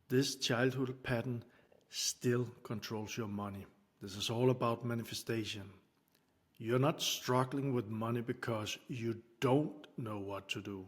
This childhood pattern still controls your money. This is all about manifestation. You're not struggling with money because you don't know what to do.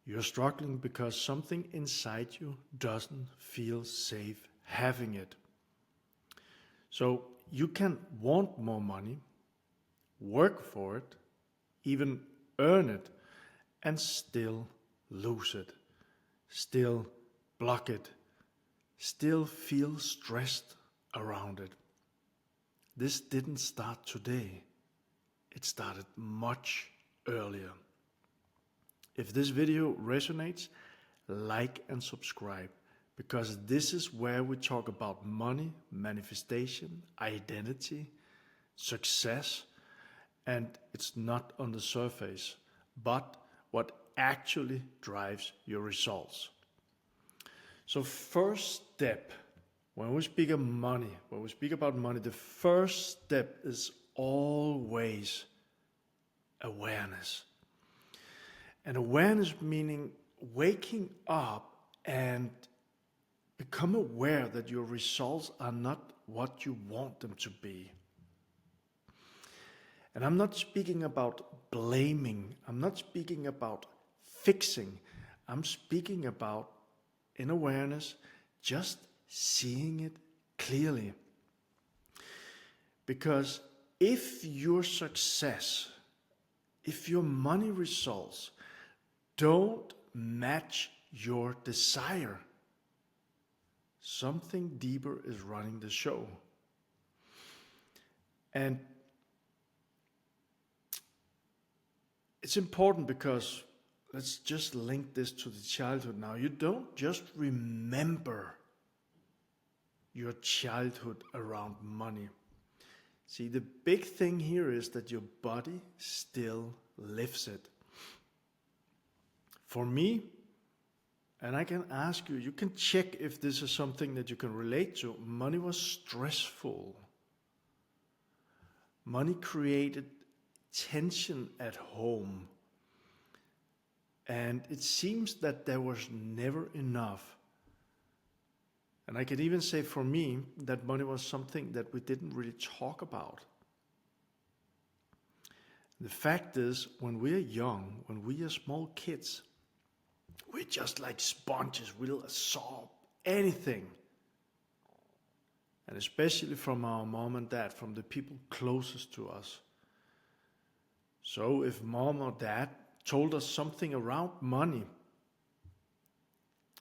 You're struggling because something inside you doesn't feel safe having it. So you can want more money, work for it, even earn it, and still lose it, still block it, still feel stressed around it. This didn't start today. It started much earlier. If this video resonates, like and subscribe, because this is where we talk about money, manifestation, identity, success, and it's not on the surface, but what actually drives your results. So first step, when we speak about money, the first step is always awareness. And awareness meaning waking up and become aware that your results are not what you want them to be. And I'm not speaking about blaming. I'm not speaking about fixing. I'm speaking about, in awareness, just seeing it clearly. Because if your success, if your money results don't match your desire, something deeper is running the show. And it's important because let's just link this to the childhood now. You don't just remember your childhood around money. See, the big thing here is that your body still lives it. For me, and I can ask you, you can check if this is something that you can relate to. Money was stressful. Money created tension at home. And it seems that there was never enough. And I can even say for me that money was something that we didn't really talk about. The fact is, when we are young, when we are small kids, we're just like sponges. We'll absorb anything. And especially from our mom and dad, from the people closest to us. So if mom or dad told us something around money,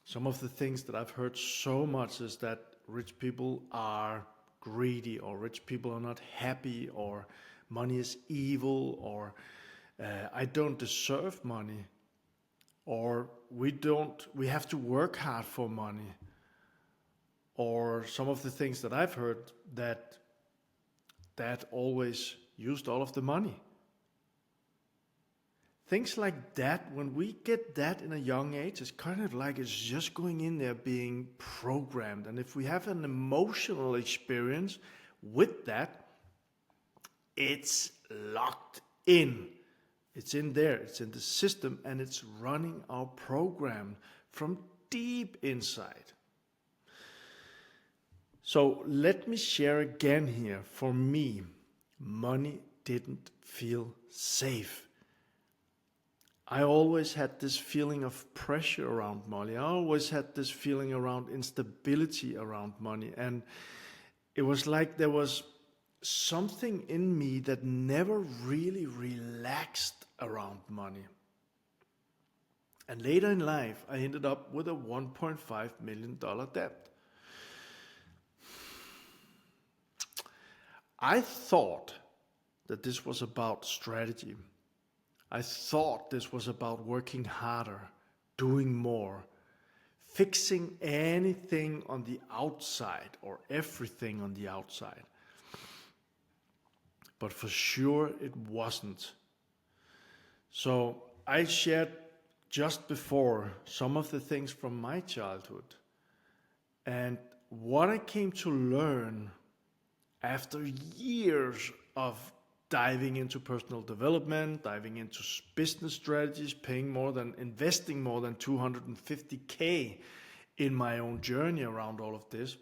some of the things that I've heard so much is that rich people are greedy, or rich people are not happy, or money is evil, or I don't deserve money, or we have to work hard for money, or some of the things that I've heard that dad always used all of the money. Things like that, when we get that in a young age, it's kind of like it's just going in there being programmed. And if we have an emotional experience with that, it's locked in. It's in there, it's in the system, and it's running our program from deep inside. So let me share again here. For me, money didn't feel safe. I always had this feeling of pressure around money. I always had this feeling around instability around money. And it was like there was something in me that never really relaxed around money. And later in life, I ended up with a $1.5 million debt. I thought that this was about strategy. I thought this was about working harder, doing more, fixing anything on the outside or everything on the outside. But for sure it wasn't. So I shared just before some of the things from my childhood. And what I came to learn after years of diving into personal development, diving into business strategies, investing more than $250K in my own journey around all of this,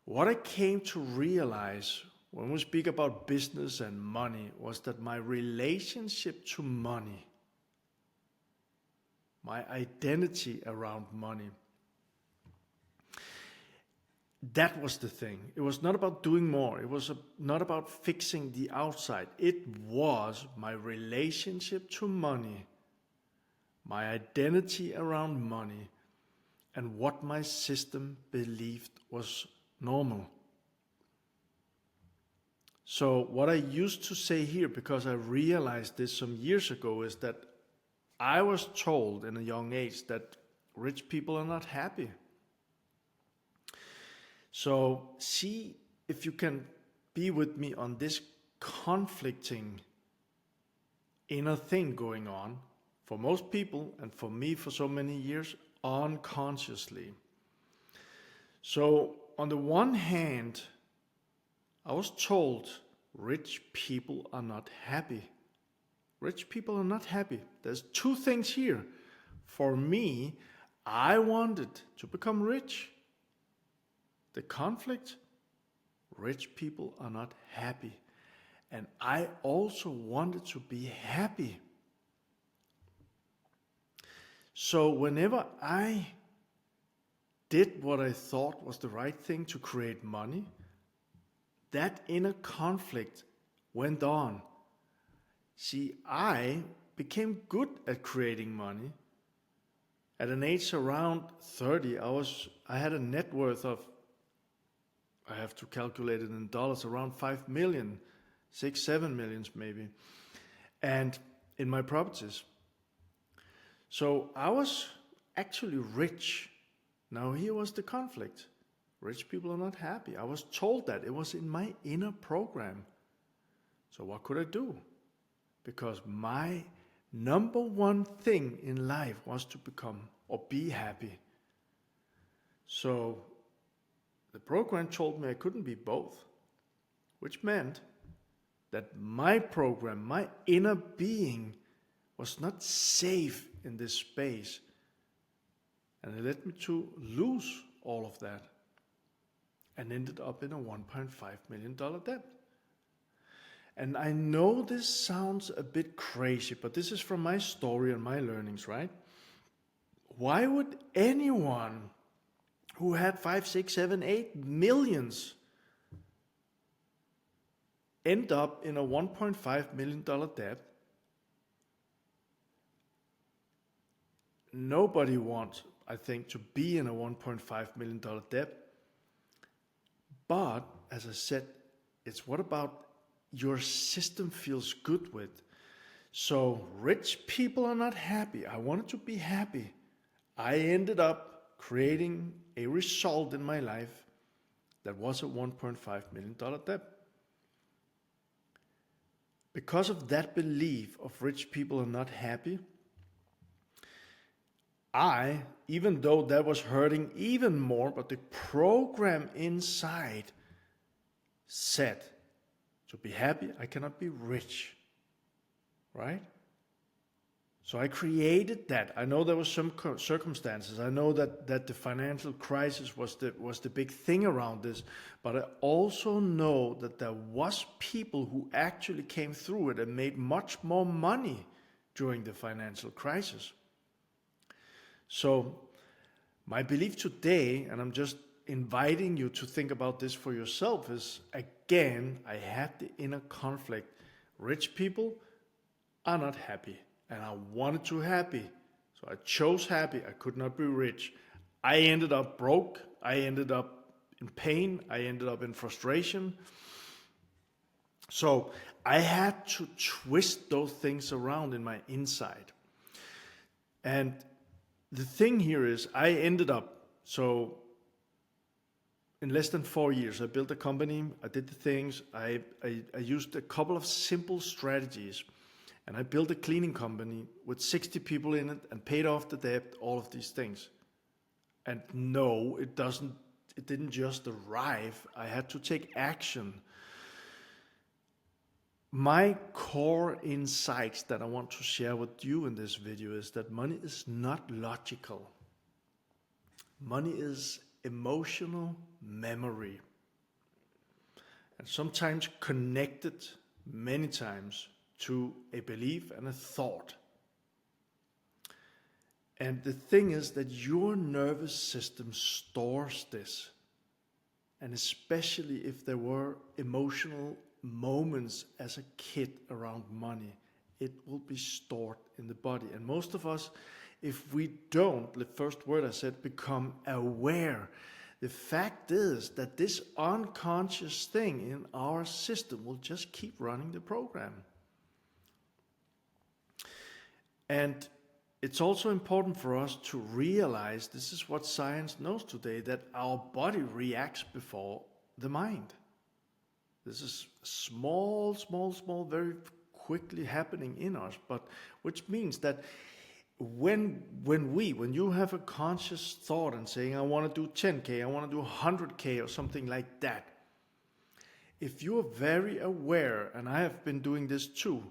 what I came to realize when we speak about business and money was that my relationship to money, my identity around money, that was the thing. It was not about doing more. It was not about fixing the outside. It was my relationship to money, my identity around money, and what my system believed was normal. So what I used to say here, because I realized this some years ago, is that I was told in a young age that rich people are not happy. So see if you can be with me on this conflicting inner thing going on for most people, and for me for so many years, unconsciously. So on the one hand, I was told rich people are not happy. Rich people are not happy. There's two things here. For me, I wanted to become rich. The conflict, rich people are not happy. And I also wanted to be happy. So whenever I did what I thought was the right thing to create money, that inner conflict went on. See, I became good at creating money. At an age around 30, I had a net worth of, I have to calculate it in dollars, around 5 million, 6-7 millions maybe, and in my properties. So I was actually rich. Now here was the conflict. Rich people are not happy. I was told that. It was in my inner program. So what could I do? Because my number one thing in life was to become or be happy. So the program told me I couldn't be both, which meant that my program, my inner being, was not safe in this space. And it led me to lose all of that and ended up in a $1.5 million debt. And I know this sounds a bit crazy, but this is from my story and my learnings, right? Why would anyone who had 5, 6, 7, 8 millions end up in a $1.5 million debt? Nobody wants, I think, to be in a $1.5 million debt. But, as I said, it's what about your system feels good with. So rich people are not happy. I wanted to be happy. I ended up creating a result in my life that was a $1.5 million debt. Because of that belief of rich people are not happy, even though that was hurting even more, but the program inside said, to be happy, I cannot be rich, right? So I created that. I know there were some circumstances. I know that the financial crisis was the big thing around this, but I also know that there was people who actually came through it and made much more money during the financial crisis. So my belief today, and I'm just inviting you to think about this for yourself, is again, I had the inner conflict. Rich people are not happy, and I wanted to be happy. So I chose happy. I could not be rich. I ended up broke. I ended up in pain. I ended up in frustration. So I had to twist those things around in my inside. And the thing here is I ended up, so in less than 4 years, I built a company, I did the things, I used a couple of simple strategies, and I built a cleaning company with 60 people in it and paid off the debt, all of these things. And no, it didn't just arrive. I had to take action. My core insights that I want to share with you in this video is that money is not logical. Money is emotional memory, and sometimes connected many times to a belief and a thought. And the thing is that your nervous system stores this. And especially if there were emotional moments as a kid around money, it will be stored in the body. And most of us, if we don't, the first word I said, become aware, the fact is that this unconscious thing in our system will just keep running the program. And it's also important for us to realize, this is what science knows today, that our body reacts before the mind. This is small, very quickly happening in us, but which means that when you have a conscious thought and saying, I want to do 10K, I want to do 100K or something like that, if you are very aware, and I have been doing this too,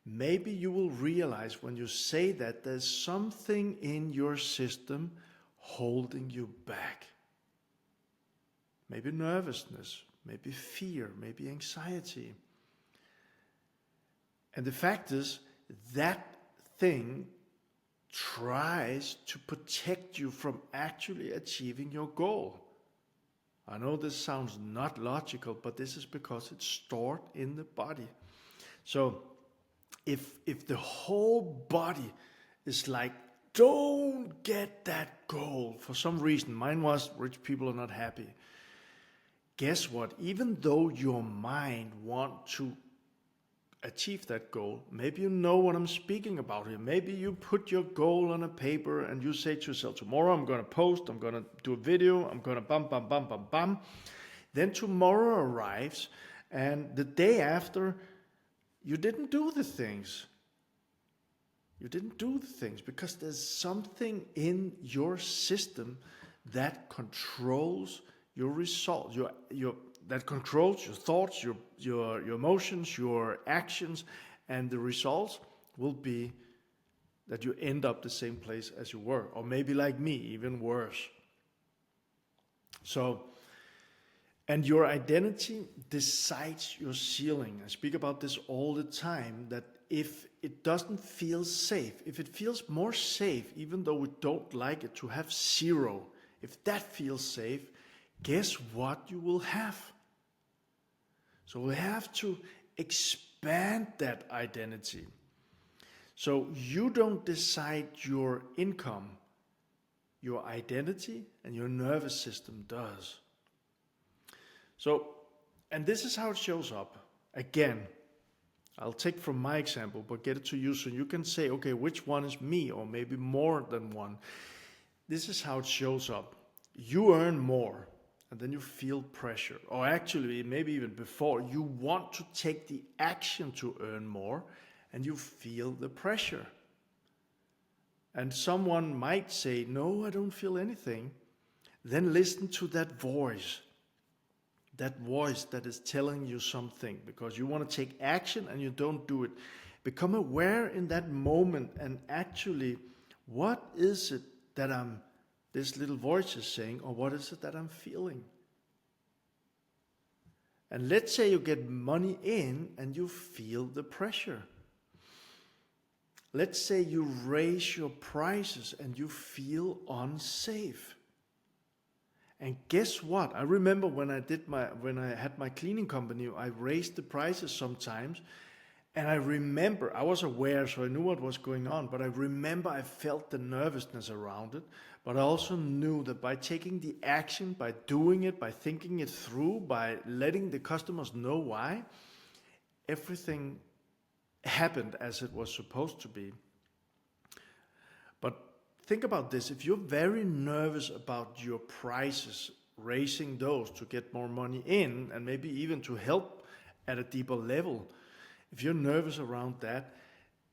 maybe you will realize when you say that there's something in your system holding you back. Maybe nervousness, maybe fear, maybe anxiety. And the fact is, that thing tries to protect you from actually achieving your goal. I know this sounds not logical, but this is because it's stored in the body. So if the whole body is like, don't get that goal for some reason, mine was rich people are not happy. Guess what? Even though your mind wants to achieve that goal, maybe you know what I'm speaking about here. Maybe you put your goal on a paper and you say to yourself, tomorrow I'm going to post, I'm going to do a video, I'm going to bam. Then tomorrow arrives and the day after, you didn't do the things. You didn't do the things because there's something in your system that controls your results, that controls your thoughts, your emotions, your actions, and the results will be that you end up the same place as you were, or maybe like me, even worse. So, and your identity decides your ceiling. I speak about this all the time, that if it doesn't feel safe, if it feels more safe, even though we don't like it, to have 0, if that feels safe, guess what you will have? So we have to expand that identity. So you don't decide your income, your identity and your nervous system does. So, and this is how it shows up. Again, I'll take from my example, but get it to you so you can say, okay, which one is me, or maybe more than one. This is how it shows up. You earn more, and then you feel pressure. Or actually, maybe even before, you want to take the action to earn more, and you feel the pressure. And someone might say, no, I don't feel anything. Then listen to that voice that is telling you something, because you want to take action and you don't do it. Become aware in that moment and actually, what is it that this little voice is saying, or what is it that I'm feeling? And let's say you get money in and you feel the pressure. Let's say you raise your prices and you feel unsafe. And guess what? I remember when I had my cleaning company, I raised the prices sometimes. And I remember, I was aware, so I knew what was going on, but I remember I felt the nervousness around it. But I also knew that by taking the action, by doing it, by thinking it through, by letting the customers know why, everything happened as it was supposed to be. But think about this. If you're very nervous about your prices, raising those to get more money in, and maybe even to help at a deeper level, if you're nervous around that,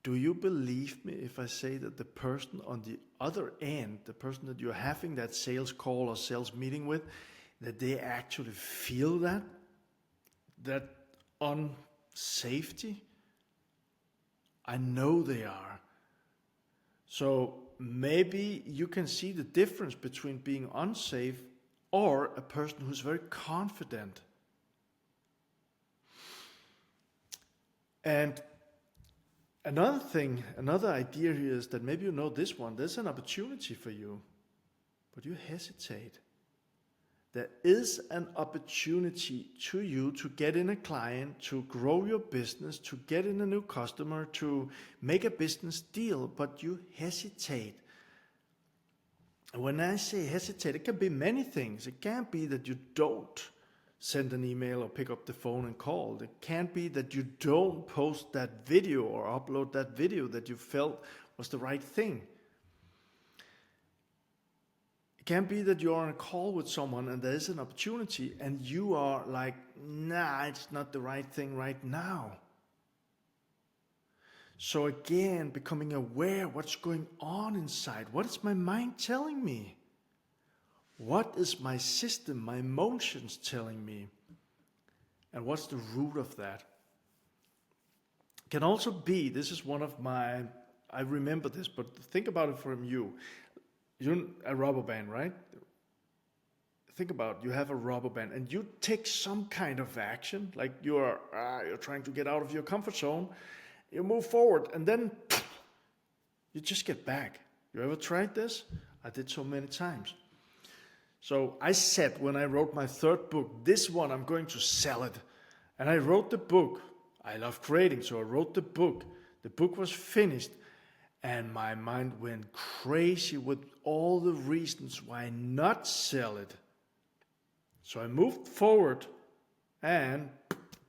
do you believe me if I say that the person on the other end, the person that you're having that sales call or sales meeting with, that they actually feel that unsafety? I know they are. So maybe you can see the difference between being unsafe or a person who's very confident. And another thing, another idea here is that maybe you know this one, there's an opportunity for you, but you hesitate. There is an opportunity to you to get in a client, to grow your business, to get in a new customer, to make a business deal, but you hesitate. And when I say hesitate, it can be many things. It can't be that you don't send an email or pick up the phone and call. It can't be that you don't post that video or upload that video that you felt was the right thing. It can't be that you're on a call with someone and there's an opportunity and you are like, nah, it's not the right thing right now. So again, becoming aware what's going on inside. What is my mind telling me? What is my system, my emotions telling me? And what's the root of that? It can also be, this is one of my, I remember this, but think about it from you. You're a rubber band, right? Think about, you have a rubber band and you take some kind of action, like you're trying to get out of your comfort zone. You move forward and then you just get back. You ever tried this? I did so many times. So I said when I wrote my third book, this one I'm going to sell it. And I wrote the book. I love creating, so I wrote the book. The book was finished and my mind went crazy with all the reasons why not sell it. So I moved forward and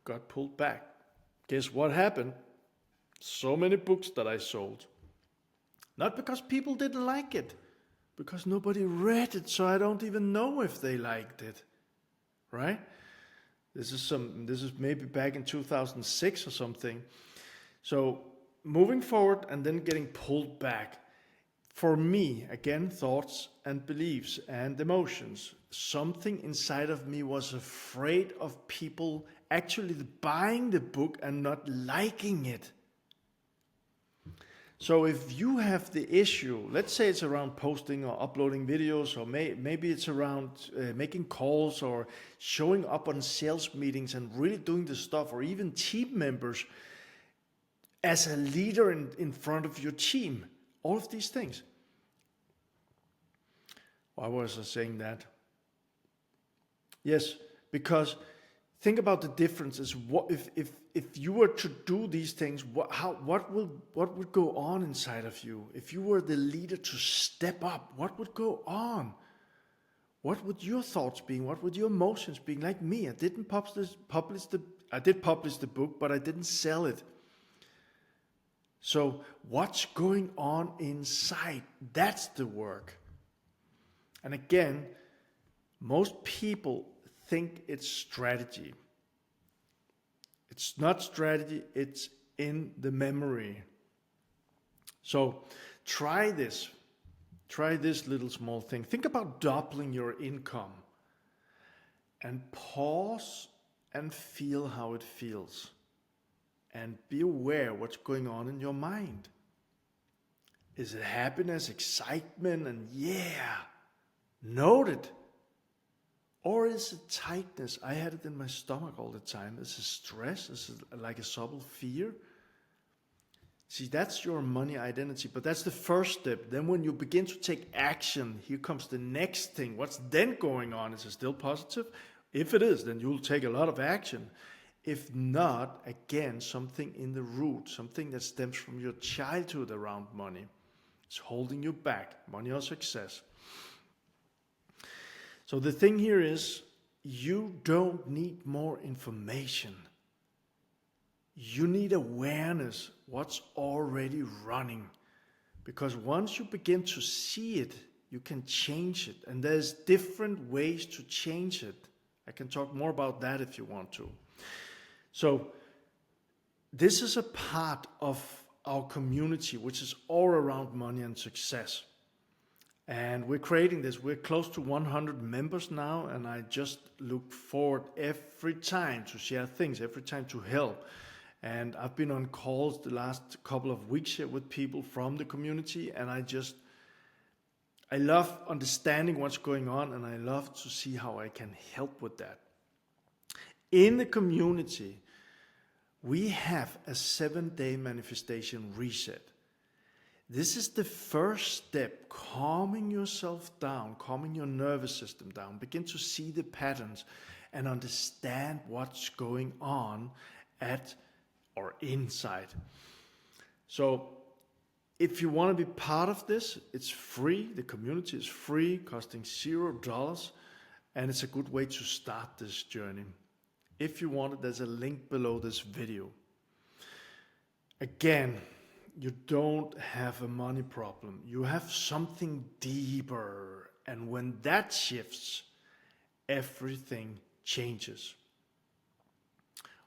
got pulled back. Guess what happened? So many books that I sold. Not because people didn't like it, because nobody read it, so I don't even know if they liked it. Right? This is maybe back in 2006 or something. So moving forward and then getting pulled back. For me, again, thoughts and beliefs and emotions. Something inside of me was afraid of people actually buying the book and not liking it. So if you have the issue, let's say it's around posting or uploading videos, or maybe it's around making calls or showing up on sales meetings and really doing the stuff, or even team members as a leader in front of your team, all of these things. Why was I saying that? Yes, because think about the differences. What if you were to do these things? What would go on inside of you? If you were the leader to step up, what would go on? What would your thoughts be? What would your emotions be? Like me, I did publish the book, but I didn't sell it. So what's going on inside? That's the work. And again, most people think it's strategy. It's not strategy, it's in the memory. So try this. Try this little small thing. Think about doubling your income. And pause and feel how it feels. And be aware what's going on in your mind. Is it happiness, excitement, and yeah, note it? Or is it tightness? I had it in my stomach all the time. Is it stress? Is it like a subtle fear? See, that's your money identity, but that's the first step. Then when you begin to take action, here comes the next thing. What's then going on? Is it still positive? If it is, then you'll take a lot of action. If not, again, something in the root, something that stems from your childhood around money. It's holding you back, money or success. So the thing here is, you don't need more information. You need awareness, what's already running. Because once you begin to see it, you can change it. And there's different ways to change it. I can talk more about that if you want to. So this is a part of our community, which is all around money and success. And we're creating this. We're close to 100 members now, and I just look forward every time to share things, every time to help. And I've been on calls the last couple of weeks here with people from the community, and I just I love understanding what's going on, and I love to see how I can help with that. In the community, we have a 7-day manifestation reset. This is the first step, calming yourself down, calming your nervous system down. Begin to see the patterns and understand what's going on at or inside. So if you want to be part of this, it's free. The community is free, costing $0, and it's a good way to start this journey. If you want it, there's a link below this video. Again, you don't have a money problem. You have something deeper. And when that shifts, everything changes.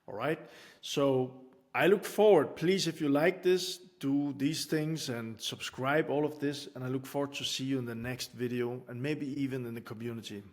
All right? So I look forward. Please, if you like this, do these things and subscribe, all of this. And I look forward to see you in the next video and maybe even in the community.